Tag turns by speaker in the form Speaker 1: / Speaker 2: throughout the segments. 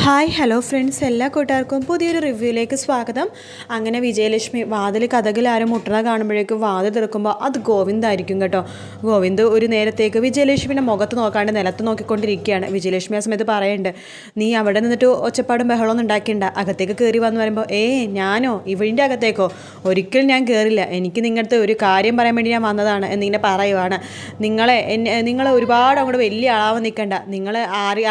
Speaker 1: Hi hello friends, എല്ലാ കൂട്ടുകാർക്കും പുതിയൊരു റിവ്യൂയിലേക്ക് സ്വാഗതം. അങ്ങനെ വിജയലക്ഷ്മി വാതിൽ കഥകിൽ ആരും മുട്ടണ കാണുമ്പോഴേക്കും വാതിൽ തുറക്കുമ്പോൾ അത് ഗോവിന്ദായിരിക്കും കേട്ടോ. ഗോവിന്ദ് ഒരു നേരത്തേക്ക് വിജയലക്ഷ്മിയുടെ മുഖത്ത് നോക്കാണ്ട് നിലത്ത് നോക്കിക്കൊണ്ടിരിക്കുകയാണ്. വിജയലക്ഷ്മി ആ സമയത്ത് പറയുന്നുണ്ട്, നീ അവിടെ നിന്നിട്ട് ഒച്ചപ്പാടും ബഹളമൊന്നും ഉണ്ടാക്കിണ്ട, അകത്തേക്ക് കയറി വന്ന് പറയുമ്പോൾ ഞാനോ ഇവൻ്റെ അകത്തേക്കോ ഒരിക്കലും ഞാൻ കയറില്ല, എനിക്ക് നിങ്ങളുടെ ഒരു കാര്യം പറയാൻ വേണ്ടി ഞാൻ വന്നതാണ് എന്നിങ്ങനെ പറയുവാണ്. നിങ്ങൾ ഒരുപാട് അങ്ങോട്ട് വലിയ ആളാവാൻ നിൽക്കണ്ട, നിങ്ങൾ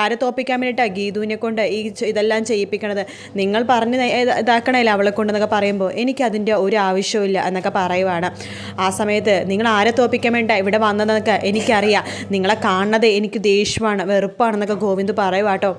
Speaker 1: ആരെ തോപ്പിക്കാൻ വേണ്ടിയിട്ടാണ് ഗീതുവിനെ കൊണ്ട് ഇതെല്ലാം ചെയ്യിപ്പിക്കണത്, നിങ്ങൾ പറഞ്ഞ് ഇതാക്കണമല്ലോ അവളെ കൊണ്ടെന്നൊക്കെ പറയുമ്പോൾ എനിക്കതിൻ്റെ ഒരു ആവശ്യമില്ല എന്നൊക്കെ പറയുവാണ്. ആ സമയത്ത് നിങ്ങൾ ആരെ തോപ്പിക്കാൻ വേണ്ട ഇവിടെ വന്നതെന്നൊക്കെ എനിക്കറിയാം, നിങ്ങളെ കാണുന്നത് എനിക്ക് ദേഷ്യമാണ് വെറുപ്പാണെന്നൊക്കെ ഗോവിന്ദ് പറയുവാട്ടോ.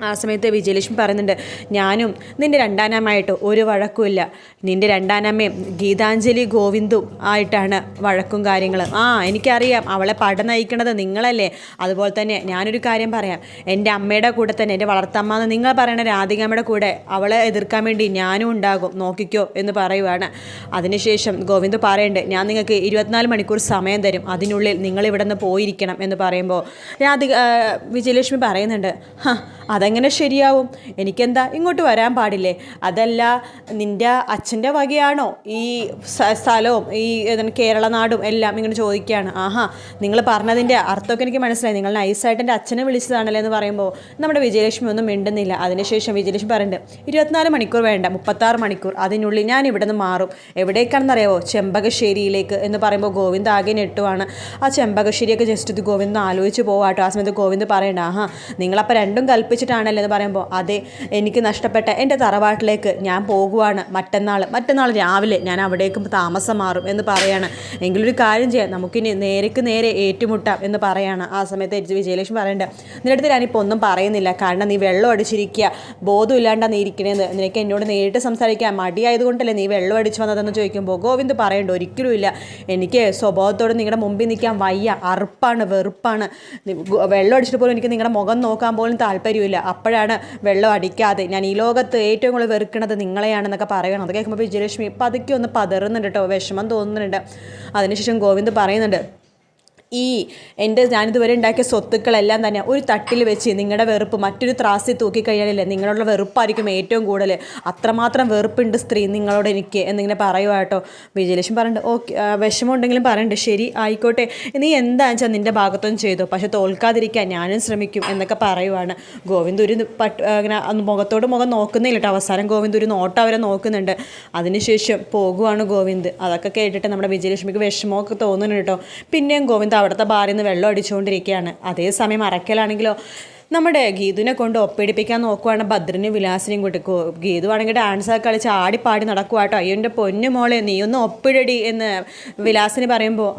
Speaker 1: ആ സമയത്ത് വിജയലക്ഷ്മി പറയുന്നുണ്ട്, ഞാനും നിൻ്റെ രണ്ടാനമ്മയായിട്ട് ഒരു വഴക്കുമില്ല, നിൻ്റെ രണ്ടാനമ്മയും ഗീതാഞ്ജലി ഗോവിന്ദും ആയിട്ടാണ് വഴക്കും കാര്യങ്ങളും. എനിക്കറിയാം അവളെ പഠനം നയിക്കണത് നിങ്ങളല്ലേ. അതുപോലെ തന്നെ ഞാനൊരു കാര്യം പറയാം, എൻ്റെ അമ്മയുടെ കൂടെ തന്നെ എൻ്റെ വളർത്തമ്മ എന്ന് നിങ്ങൾ പറയണ രാധികാമ്മയുടെ കൂടെ അവളെ എതിർക്കാൻ വേണ്ടി ഞാനും ഉണ്ടാകും, നോക്കിക്കോ എന്ന് പറയുവാണ്. അതിനുശേഷം ഗോവിന്ദ് പറയുന്നുണ്ട്, ഞാൻ നിങ്ങൾക്ക് 24 മണിക്കൂർ സമയം തരും, അതിനുള്ളിൽ നിങ്ങൾ ഇവിടെ നിന്ന് പോയിരിക്കണം എന്ന് പറയുമ്പോൾ വിജയലക്ഷ്മി പറയുന്നുണ്ട്, അതെങ്ങനെ ശരിയാവും, എനിക്കെന്താ ഇങ്ങോട്ട് വരാൻ പാടില്ലേ, അതല്ല നിൻ്റെ അച്ഛൻ്റെ വകയാണോ ഈ സ്ഥലവും ഈ കേരള നാടും എല്ലാം ഇങ്ങനെ ചോദിക്കുകയാണ്. നിങ്ങൾ പറഞ്ഞതിൻ്റെ അർത്ഥമൊക്കെ എനിക്ക് മനസ്സിലായി, നിങ്ങൾ നൈസായിട്ട് എൻ്റെ അച്ഛനെ വിളിച്ചതാണല്ലോ എന്ന് പറയുമ്പോൾ നമ്മുടെ വിജയലക്ഷ്മി ഒന്നും മിണ്ടുന്നില്ല. അതിനുശേഷം വിജയലക്ഷ്മി പറയുന്നുണ്ട്, 24 മണിക്കൂർ വേണ്ട 36 മണിക്കൂർ, അതിനുള്ളിൽ ഞാൻ ഇവിടെ നിന്ന് മാറും. എവിടേക്കാണെന്നറിയാവോ, ചെമ്പകശ്ശേരിയിലേക്ക് എന്ന് പറയുമ്പോൾ ഗോവിന്ദ് ആകെ നെട്ടുവാണ്. ആ ചെമ്പകശ്ശേരിയൊക്കെ ജസ്റ്റ് ഇത് ഗോവിന്ദ് ആലോചിച്ച് പോവാട്ടോ. ആ സമയത്ത് ഗോവിന്ദ് പറയണ്ട, നിങ്ങളപ്പോൾ രണ്ടും കൽപ്പിച്ചിട്ടാണല്ലോ എന്ന് പറയുമ്പോൾ, അതെ, എനിക്ക് നഷ്ടപ്പെട്ട എൻ്റെ തറവാട്ടിലേക്ക് ഞാൻ പോകുവാണ് മറ്റന്നാൾ രാവിലെ ഞാൻ അവിടേക്കും താമസം മാറും എന്ന് പറയാണ്. എങ്കിലൊരു കാര്യം ചെയ്യാം, നമുക്കിനി നേരേക്ക് നേരെ ഏറ്റുമുട്ടാം എന്ന് പറയാണ്. ആ സമയത്ത് വിജയലക്ഷ്മി പറയണ്ട, നിൻ്റെ അടുത്ത് ഞാനിപ്പോൾ ഒന്നും പറയുന്നില്ല, കാരണം നീ വെള്ളം അടിച്ചിരിക്കുക, ബോധം ഇല്ലാണ്ടാണ് നീ ഇരിക്കണേന്ന്, നിനക്ക് എന്നോട് നേരിട്ട് സംസാരിക്കാൻ മടിയായതുകൊണ്ടല്ലേ നീ വെള്ളം അടിച്ച് വന്നതെന്ന് ചോദിക്കുമ്പോൾ ഗോവിന്ദ് പറയണ്ട, ഒരിക്കലും ഇല്ല, എനിക്ക് സ്വഭാവത്തോട് നിങ്ങളുടെ മുമ്പിൽ നിൽക്കാൻ വയ്യ, അറുപ്പാണ് വെറുപ്പാണ്, വെള്ളം അടിച്ചിട്ട് പോലും എനിക്ക് നിങ്ങളുടെ മുഖം നോക്കാൻ പോലും താല്പര്യമില്ല, അപ്പോഴാണ് വെള്ളം അടിക്കാതെ ഞാൻ ഈ ലോകത്ത് ഏറ്റവും കൂടുതൽ വെറുക്കണത് നിങ്ങളെയാണെന്നൊക്കെ പറയണം. അത് കേൾക്കുമ്പോൾ വിജയലക്ഷ്മി പതുക്കെ ഒന്ന് പതറുന്നുണ്ട് കേട്ടോ, വിഷമം തോന്നുന്നുണ്ട്. അതിനുശേഷം ഗോവിന്ദ് പറയുന്നുണ്ട്, ഞാനിതുവരെ ഉണ്ടാക്കിയ സ്വത്തുക്കളെല്ലാം തന്നെ ഒരു തട്ടിൽ വെച്ച് നിങ്ങളുടെ വെറുപ്പ് മറ്റൊരു ത്രാസിൽ തൂക്കിക്കഴിഞ്ഞാലല്ലേ നിങ്ങളുടെ വെറുപ്പായിരിക്കും ഏറ്റവും കൂടുതൽ, അത്രമാത്രം വെറുപ്പുണ്ട് സ്ത്രീ നിങ്ങളോട് എനിക്ക് എന്നിങ്ങനെ പറയുക കേട്ടോ. വിജയലക്ഷ്മി പറയുന്നുണ്ട്, ഓക്കെ, വിഷമം ഉണ്ടെങ്കിലും പറയുന്നുണ്ട്, ശരി ആയിക്കോട്ടെ, നീ എന്താണെന്ന് വെച്ചാൽ നിൻ്റെ ഭാഗത്തൊന്നും ചെയ്തു, പക്ഷെ തോൽക്കാതിരിക്കാൻ ഞാനും ശ്രമിക്കും എന്നൊക്കെ പറയുവാണ്. ഗോവിന്ദ് ഒരു അങ്ങനെ മുഖത്തോട് മുഖം നോക്കുന്നില്ല കേട്ടോ. അവസാനം ഗോവിന്ദ് ഒരു നോട്ടം അവരെ നോക്കുന്നുണ്ട്. അതിനുശേഷം പോകുവാണ് ഗോവിന്ദ്. അതൊക്കെ കേട്ടിട്ട് നമ്മുടെ വിജയലക്ഷ്മിക്ക് വിഷമമൊക്കെ തോന്നുന്നുണ്ട് കേട്ടോ. പിന്നെയും ഗോവിന്ദ് അവിടുത്തെ ബാറിൽ നിന്ന് വെള്ളം അടിച്ചുകൊണ്ടിരിക്കുകയാണ്. അതേസമയം അറക്കലാണെങ്കിലോ നമ്മുടെ ഗീതുവിനെ കൊണ്ട് ഒപ്പിടിപ്പിക്കാൻ നോക്കുവാണ് ഭദ്രനും വിലാസിനെയും കൂട്ടി. ഗീതു ആണെങ്കിൽ ഡാൻസൊക്കെ കളിച്ച് ആടിപ്പാടി നടക്കുവാട്ടോ. അയ്യോ എൻ്റെ പൊന്നു മോളെ നീ ഒന്ന് ഒപ്പിടടി എന്ന് വിലാസിന് പറയുമ്പോൾ,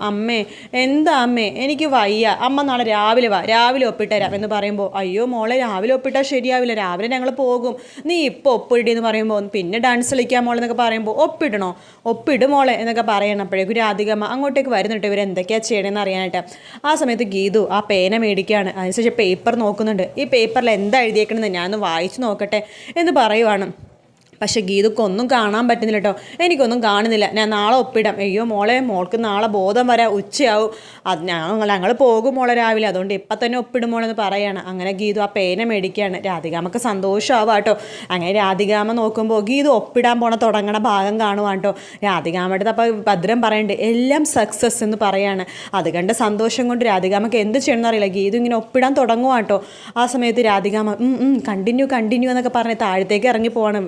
Speaker 1: എന്താ അമ്മേ എനിക്ക് വയ്യ, അമ്മ നാളെ രാവിലെ വാ, രാവിലെ ഒപ്പിട്ടുതരാം എന്ന് പറയുമ്പോൾ, അയ്യോ മോളെ രാവിലെ ഒപ്പിട്ടാൽ ശരിയാവില്ല, രാവിലെ ഞങ്ങൾ പോകും, നീ ഇപ്പോൾ ഒപ്പിടി എന്ന് പറയുമ്പോൾ, പിന്നെ ഡാൻസ് കളിക്കാൻ മോളെ എന്നൊക്കെ പറയുമ്പോൾ, ഒപ്പിട് മോളെ എന്നൊക്കെ പറയണം. അപ്പോഴേക്കും രാധികമ്മ അങ്ങോട്ടേക്ക് വരുന്നുണ്ട് ഇവരെന്തൊക്കെയാണ് ചെയ്യണമെന്ന് അറിയാനായിട്ട്. ആ സമയത്ത് ഗീതു ആ പേന മേടിക്കുകയാണ്. അതിനുശേഷം പേപ്പർ നോക്കുന്നുണ്ട്, ഈ പേപ്പറിൽ എന്താ എഴുതിയേക്കണമെന്ന് ഞാനൊന്ന് വായിച്ചു നോക്കട്ടെ എന്ന് പറയുവാണ്. പക്ഷേ ഗീതുക്കൊന്നും കാണാൻ പറ്റുന്നില്ല കേട്ടോ. എനിക്കൊന്നും കാണുന്നില്ല, ഞാൻ നാളെ ഒപ്പിടാം. അയ്യോ മോളെ, മോൾക്ക് നാളെ ബോധം വരാം, ഉച്ചയാവും, അത് ഞങ്ങൾ പോകും മോളെ രാവിലെ, അതുകൊണ്ട് ഇപ്പം തന്നെ ഒപ്പിടും മോളെന്ന് പറയാണ്. അങ്ങനെ ഗീതു ആ പേന മേടിക്കുകയാണ്. രാധികാമ്മക്ക് സന്തോഷമാവാം കേട്ടോ. അങ്ങനെ രാധികാമ്മ നോക്കുമ്പോൾ ഗീതു ഒപ്പിടാൻ തുടങ്ങണ ഭാഗം കാണുവാണ് കേട്ടോ. രാധികാമ്മയുടെ അപ്പോൾ ഭദ്രം പറയുന്നുണ്ട്, എല്ലാം സക്സസ് എന്ന് പറയാണ്. അത് കണ്ട് സന്തോഷം കൊണ്ട് രാധികാമ്മക്ക് എന്ത് ചെയ്യണമെന്ന് അറിയില്ല. ഗീതു ഇങ്ങനെ ഒപ്പിടാൻ തുടങ്ങുവാണ് കേട്ടോ. ആ സമയത്ത് രാധികാമ്മ കണ്ടിന്യൂ എന്നൊക്കെ പറഞ്ഞ് താഴത്തേക്ക് ഇറങ്ങി പോവാണ്.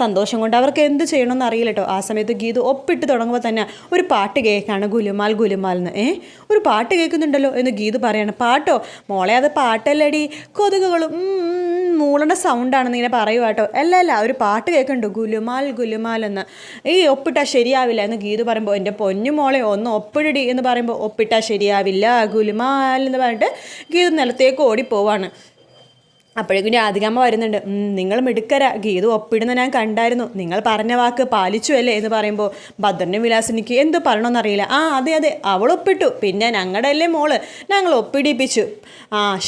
Speaker 1: സന്തോഷം കൊണ്ട് അവർക്ക് എന്ത് ചെയ്യണമെന്ന് അറിയില്ല കേട്ടോ. ആ സമയത്ത് ഗീതു ഒപ്പിട്ട് തുടങ്ങുമ്പോൾ തന്നെ ഒരു പാട്ട് കേൾക്കാണ്, ഗുലുമാൽ എന്ന്. ഒരു പാട്ട് കേൾക്കുന്നുണ്ടല്ലോ എന്ന് ഗീതു പറയാണ്. പാട്ടോ മോളെ, അത് പാട്ടല്ലടി, കൊതുകുകളും മൂളണ സൗണ്ടാണെന്ന് ഇങ്ങനെ പറയുക കേട്ടോ. അല്ല ഒരു പാട്ട് കേൾക്കുന്നുണ്ട്, ഗുലുമാൽ എന്ന്. ഒപ്പിട്ടാൽ ശരിയാവില്ല എന്ന് ഗീതു പറയുമ്പോൾ, എൻ്റെ പൊന്നു മോളെ ഒന്ന് ഒപ്പിടടി എന്ന് പറയുമ്പോൾ, ഒപ്പിട്ടാൽ ശരിയാവില്ല ഗുലുമാൽ എന്ന് പറഞ്ഞിട്ട് ഗീതു നിലത്തേക്ക് ഓടിപ്പോവാണ്. അപ്പോഴേക്കും രാധികാമ്മ വരുന്നുണ്ട്. നിങ്ങൾ മിടുക്കര, ഗീതു ഒപ്പിടുന്ന ഞാൻ കണ്ടായിരുന്നു, നിങ്ങൾ പറഞ്ഞ വാക്ക് പാലിച്ചു അല്ലേ എന്ന് പറയുമ്പോൾ ഭദ്രനും വിലാസിനിക്ക് എന്ത് പറയണമെന്നറിയില്ല. അതെ അവൾ ഒപ്പിട്ടു, പിന്നെ ഞങ്ങളുടെ അല്ലേ മോള്, ഞങ്ങൾ ഒപ്പിടിപ്പിച്ചു.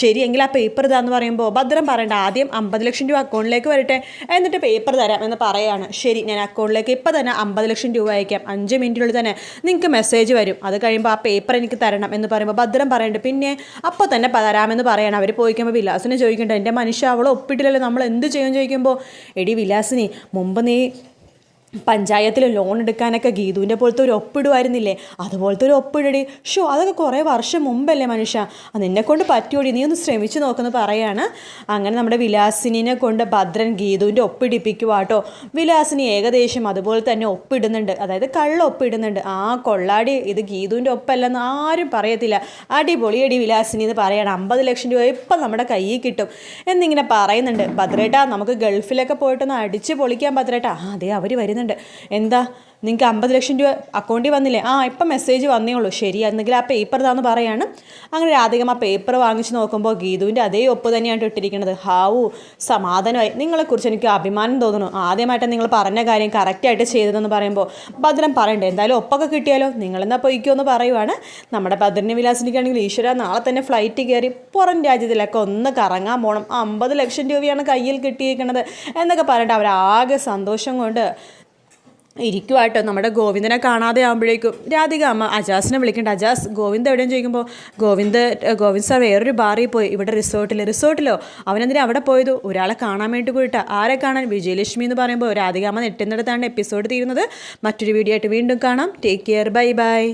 Speaker 1: ശരി, എങ്കിൽ ആ പേപ്പർ ഇതാന്ന് പറയുമ്പോൾ ഭദ്രൻ പറയണ്ട, ആദ്യം 50 ലക്ഷം രൂപ അക്കൗണ്ടിലേക്ക് വരട്ടെ, എന്നിട്ട് പേപ്പർ തരാം എന്ന് പറയാണ്. ശരി, ഞാൻ അക്കൗണ്ടിലേക്ക് ഇപ്പം തന്നെ 50 ലക്ഷം രൂപ അയക്കാം, 5 മിനിറ്റിനുള്ളിൽ തന്നെ നിങ്ങൾക്ക് മെസ്സേജ് വരും, അത് കഴിയുമ്പോൾ ആ പേപ്പർ എനിക്ക് തരണം എന്ന് പറയുമ്പോൾ ഭദ്രൻ പറയണ്ട, പിന്നെ അപ്പോൾ തന്നെ തരാമെന്ന് പറയണം. അവർ പോയിക്കുമ്പോൾ വിലാസിനെ ചോദിക്കേണ്ട, എൻ്റെ മനുഷ്യ അവൾ ഒപ്പിട്ടില്ലല്ലോ, നമ്മൾ എന്ത് ചെയ്യും ചോദിക്കുമ്പോൾ എടി വിലാസിനി മുമ്പ് നീ പഞ്ചായത്തിൽ ലോൺ എടുക്കാനൊക്കെ ഗീതുവിൻ്റെ പോലത്തെ ഒരു ഒപ്പിടുമായിരുന്നില്ലേ, അതുപോലത്തെ ഒരു ഒപ്പിടടി. ഷോ അതൊക്കെ കുറേ വർഷം മുമ്പല്ലേ മനുഷ്യ, നിന്നെക്കൊണ്ട് പറ്റുമോടി, നീ ഒന്ന് ശ്രമിച്ച് നോക്കുന്നു പറയാണ്. അങ്ങനെ നമ്മുടെ വിലാസിനിനെ കൊണ്ട് ഭദ്രൻ ഗീതുവിൻ്റെ ഒപ്പിടിപ്പിക്കുവാട്ടോ. വിലാസിനി ഏകദേശം അതുപോലെ തന്നെ ഒപ്പിടുന്നുണ്ട്, അതായത് കള്ള ഒപ്പിടുന്നുണ്ട്. ആ കൊള്ളാടി, ഇത് ഗീതുവിൻ്റെ ഒപ്പല്ലെന്ന് ആരും പറയത്തില്ല, അടിപൊളി അടി വിലാസിനി എന്ന് പറയണം. 50 ലക്ഷം രൂപ ഇപ്പം നമ്മുടെ കയ്യിൽ കിട്ടും എന്നിങ്ങനെ പറയുന്നുണ്ട്. ഭദ്രേട്ടാ നമുക്ക് ഗൾഫിലൊക്കെ പോയിട്ടൊന്ന് അടിച്ച് പൊളിക്കാൻ ഭദ്രേട്ടാ. അതെ അവർ വരുന്നുണ്ട്. എന്താ നിങ്ങൾക്ക് 50 ലക്ഷം രൂപ അക്കൗണ്ടിൽ വന്നില്ലേ? ഇപ്പം മെസ്സേജ് വന്നേ ഉള്ളൂ. ശരി, എന്നെങ്കിൽ ആ പേപ്പർ ഇതാന്ന് പറയാണ്. അങ്ങനെ രാധികം ആ പേപ്പർ വാങ്ങിച്ച് നോക്കുമ്പോൾ ഗീതുവിൻ്റെ അതേ ഒപ്പ് തന്നെയാണ് ഇട്ടിരിക്കുന്നത്. ഹാവു, സമാധാനമായി, നിങ്ങളെക്കുറിച്ച് എനിക്ക് അഭിമാനം തോന്നുന്നു, ആദ്യമായിട്ട് നിങ്ങൾ പറഞ്ഞ കാര്യം കറക്റ്റായിട്ട് ചെയ്തതെന്ന് പറയുമ്പോൾ ഭദ്രൻ പറയണ്ടേ, എന്തായാലും ഒപ്പൊക്കെ കിട്ടിയാലോ, നിങ്ങളെന്താ പൊയ്ക്കോ എന്ന് പറയുവാണ്. നമ്മുടെ ഭദ്രനെ വിലാസിനിക്കാണെങ്കിൽ ഈശ്വര നാളെ തന്നെ ഫ്ലൈറ്റ് കയറി പുറം രാജ്യത്തിലൊക്കെ ഒന്ന് കറങ്ങാൻ പോകണം, 50 ലക്ഷം രൂപയാണ് കയ്യിൽ കിട്ടിയിരിക്കുന്നത് എന്നൊക്കെ പറഞ്ഞിട്ട് അവരാകെ സന്തോഷം കൊണ്ട് ഇരിക്കുവാട്ടോ. നമ്മുടെ ഗോവിന്ദനെ കാണാതെ ആകുമ്പോഴേക്കും രാധിക അമ്മ അജാസിനെ വിളിക്കേണ്ട. അജാസ് ഗോവിന്ദ് എവിടെയും ചോദിക്കുമ്പോൾ ഗോവിന്ദ് സാർ വേറൊരു ബാറിൽ പോയി, ഇവിടെ റിസോർട്ടിലോ അവനെന്തിനാ അവിടെ പോയത്? ഒരാളെ കാണാൻ വേണ്ടി പോയിട്ടാ. ആരെ കാണാൻ? വിജയലക്ഷ്മി എന്ന് പറയുമ്പോൾ രാധിക അമ്മ നെട്ടുന്നിടത്താണ് എപ്പിസോഡ് തീരുന്നത്. മറ്റൊരു വീഡിയോ ആയിട്ട് വീണ്ടും കാണാം. Take care, bye bye.